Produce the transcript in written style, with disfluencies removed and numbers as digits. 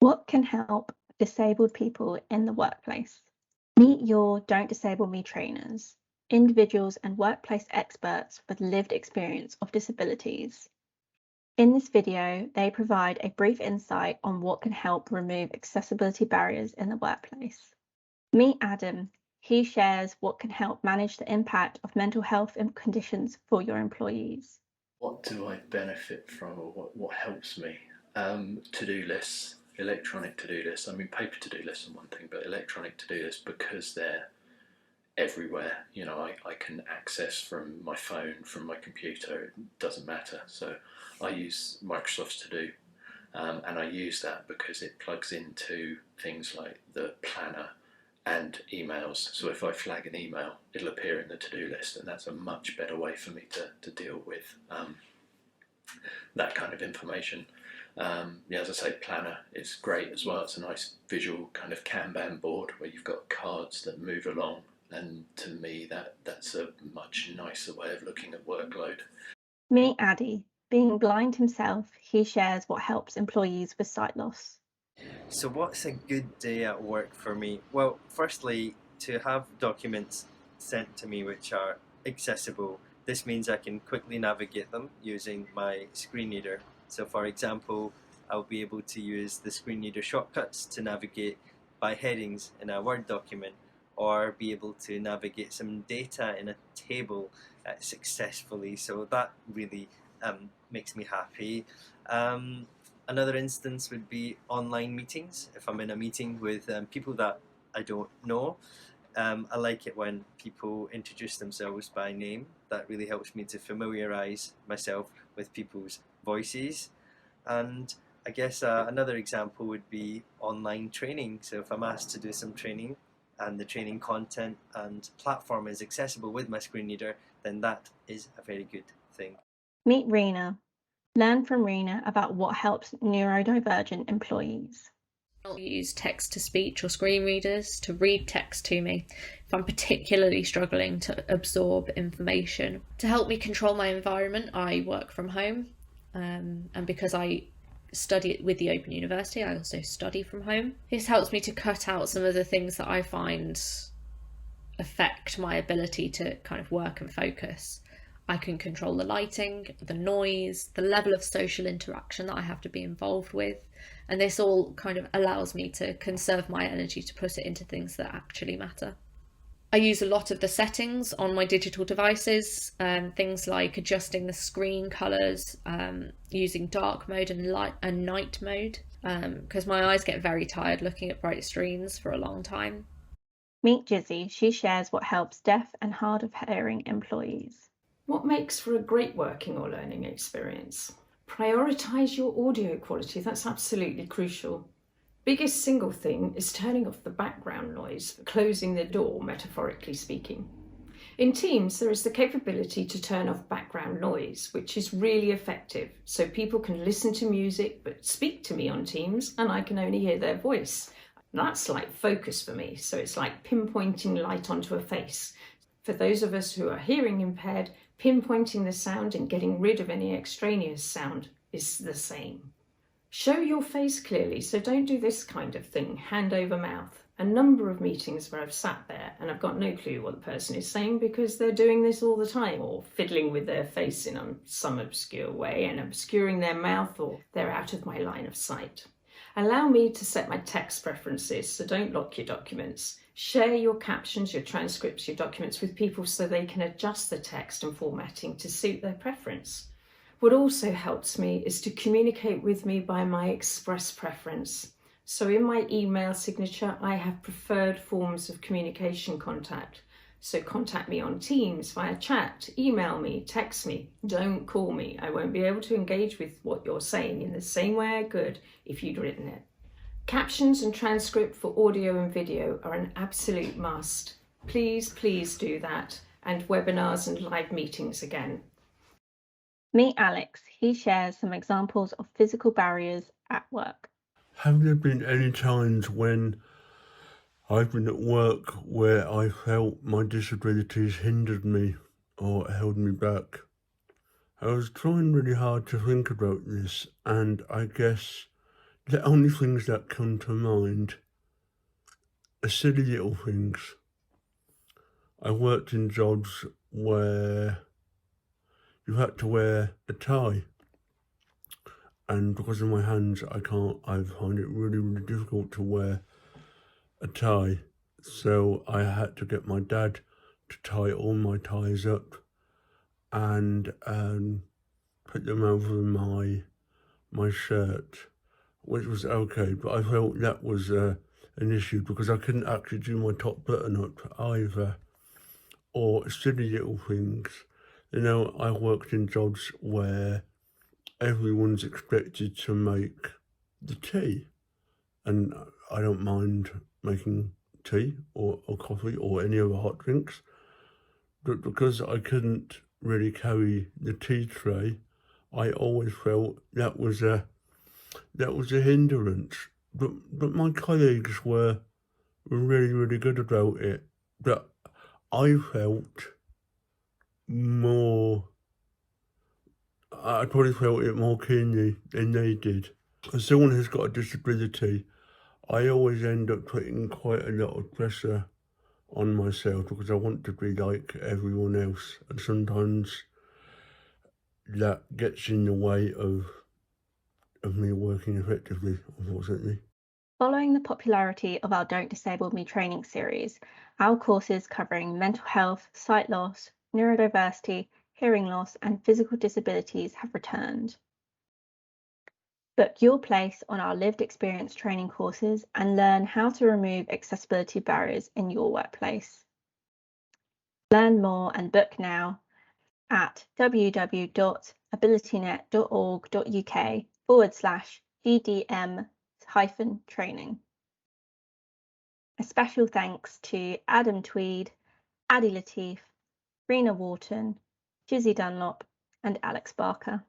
What can help disabled people in the workplace? Meet your Don't Disable Me trainers, individuals and workplace experts with lived experience of disabilities. In this video, they provide a brief insight on what can help remove accessibility barriers in the workplace. Meet Adam. He shares what can help manage the impact of mental health conditions for your employees. What do I benefit from, or what helps me? To-do lists, electronic to-do lists. I mean, paper to-do lists are one thing, but electronic to-do lists, because they're everywhere. I can access from my phone, from my computer. It doesn't matter. So I use Microsoft's To-Do, and I use that because it plugs into things like the planner and emails. So if I flag an email, it'll appear in the to-do list, and that's a much better way for me to deal with that kind of information. Yeah, as I say, planner is great as well. It's a nice visual kind of Kanban board where you've got cards that move along, and to me that's a much nicer way of looking at workload. Meet Addy. Being blind himself, he shares what helps employees with sight loss. So what's a good day at work for me? Well, firstly, to have documents sent to me which are accessible. This means I can quickly navigate them using my screen reader. So for example, I'll be able to use the screen reader shortcuts to navigate by headings in a Word document, or be able to navigate some data in a table successfully. So that really makes me happy. Another instance would be online meetings. If I'm in a meeting with people that I don't know, I like it when people introduce themselves by name. That really helps me to familiarise myself with people's voices. And I guess another example would be online training. So if I'm asked to do some training and the training content and platform is accessible with my screen reader, then that is a very good thing. Meet Rena. Learn from Rena about what helps neurodivergent employees. I'll use text to speech or screen readers to read text to me if I'm particularly struggling to absorb information. To help me control my environment, I work from home, and because I study with the Open University, I also study from home. This helps me to cut out some of the things that I find affect my ability to kind of work and focus. I can control the lighting, the noise, the level of social interaction that I have to be involved with, and this all kind of allows me to conserve my energy to put it into things that actually matter. I use a lot of the settings on my digital devices, things like adjusting the screen colours, using dark mode and light and night mode, because my eyes get very tired looking at bright screens for a long time. Meet Jizzy. She shares what helps deaf and hard of hearing employees. What makes for a great working or learning experience? Prioritise your audio quality, that's absolutely crucial. Biggest single thing is turning off the background noise, closing the door, metaphorically speaking. In Teams, there is the capability to turn off background noise, which is really effective, so people can listen to music but speak to me on Teams and I can only hear their voice. That's like focus for me, so it's like pinpointing light onto a face. For those of us who are hearing impaired, pinpointing the sound and getting rid of any extraneous sound is the same. Show your face clearly, so don't do this kind of thing, hand over mouth. A number of meetings where I've sat there and I've got no clue what the person is saying because they're doing this all the time, or fiddling with their face in some obscure way and obscuring their mouth, or they're out of my line of sight. Allow me to set my text preferences, so don't lock your documents. Share your captions, your transcripts, your documents with people so they can adjust the text and formatting to suit their preference. What also helps me is to communicate with me by my express preference. So in my email signature, I have preferred forms of communication contact. So contact me on Teams, via chat, email me, text me. Don't call me. I won't be able to engage with what you're saying in the same way I could if you'd written it. Captions and transcript for audio and video are an absolute must. Please, please do that. And webinars and live meetings again. Meet Alex. He shares some examples of physical barriers at work. Have there been any times when I've been at work where I felt my disabilities hindered me or held me back? I was trying really hard to think about this, and I guess the only things that come to mind are silly little things. I worked in jobs where you had to wear a tie, and because of my hands, I find it really, really difficult to wear a tie. So I had to get my dad to tie all my ties up and put them over my shirt, which was okay, but I felt that was an issue because I couldn't actually do my top button up either, or silly little things. You know, I worked in jobs where everyone's expected to make the tea, and I don't mind making tea or coffee or any other hot drinks, but because I couldn't really carry the tea tray, I always felt that was a hindrance. But my colleagues were really, really good about it. But I probably felt it more keenly than they did. As someone who's got a disability, I always end up putting quite a lot of pressure on myself because I want to be like everyone else. And sometimes that gets in the way of me working effectively, unfortunately. Following the popularity of our Don't Disable Me training series, our courses covering mental health, sight loss, neurodiversity, hearing loss, and physical disabilities have returned. Book your place on our lived experience training courses and learn how to remove accessibility barriers in your workplace. Learn more and book now at www.abilitynet.org.uk/GDM-training. A special thanks to Adam Tweed, Adi Latif, Rena Wharton, Jizzy Dunlop, and Alex Barker.